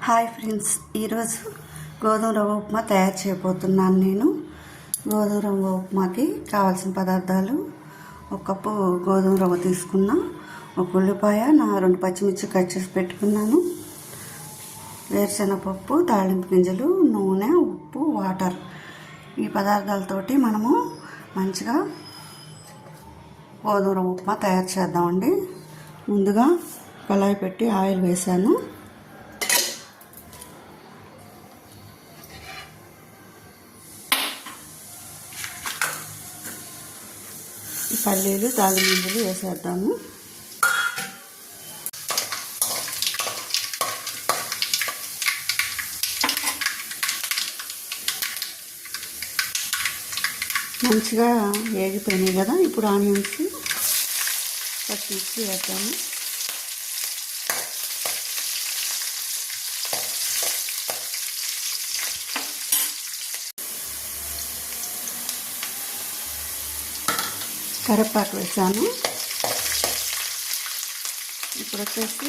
Hi friends, ఈరోజు గోధుమ రవ్వ ఉప్మా తయారు చేయబోతున్నాను. నేను గోధుమ రవ్వ ఉప్మాకి కావాల్సిన పదార్థాలు: ఒక కప్పు గోధుమ రవ్వ తీసుకున్నా, ఒక ఉల్లిపాయ, 2 పచ్చిమిర్చి కట్ చేసి పెట్టుకున్నాను, వేరుశనగపప్పు, తాళింపు గింజలు, నూనె, ఉప్పు, వాటర్. ఈ పదార్థాలతోటి మనము మంచిగా గోధుమ రవ్వ ఉప్మా తయారు చేద్దామండి. ముందుగా కళాయి పెట్టి ఆయిల్ వేసాను. పల్లీలు, తాళింపు గింజలు వేసేద్దాము. మంచిగా వేగిపోయినాయి కదా, ఇప్పుడు ఆనియన్స్, పచ్చిమిర్చి వేద్దాము. కరివేపాకు వేసాను. ఇప్పుడు వచ్చేసి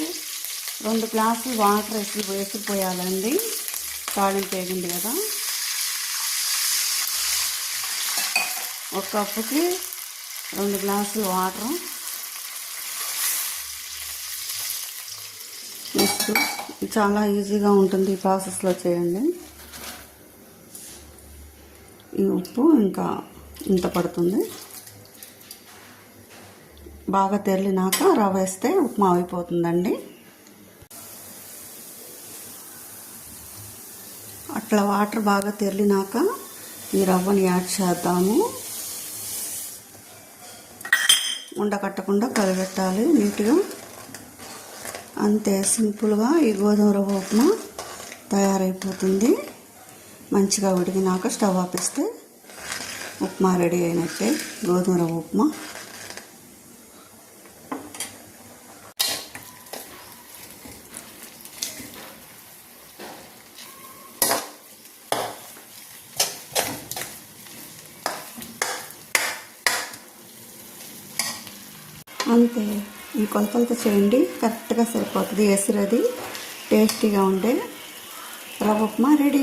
2 గ్లాసులు వాటర్ వేసిపోయాలండి. తాళింపు వేగింది కదా. ఒక కప్పుకి 2 గ్లాసులు వాటర్ వేస్తూ, చాలా ఈజీగా ఉంటుంది, ఈ ప్రాసెస్లో చేయండి. ఈ ఉప్పు ఇంకా ఇంత పడుతుంది. బాగా తెరిలినాక రవ్వ వేస్తే ఉప్మా అయిపోతుందండి. అట్లా వాటర్ బాగా తెరిలినాక ఈ రవ్వని యాడ్ చేద్దాము. ఉండకట్టకుండా కలిపెట్టాలి నీట్గా. అంతే, సింపుల్గా ఈ గోధుమ రవ్వ ఉప్మా తయారైపోతుంది. మంచిగా ఉడికినాక స్టవ్ ఆపిస్తే ఉప్మా రెడీ అయినట్టే. గోధుమ రవ్వ ఉప్మా అంతే. ఈ కొలతలతో చేయండి, కరెక్ట్గా సరిపోతుంది. ఎసురది టేస్టీగా ఉండే రవ్వ ఉప్మా రెడీ.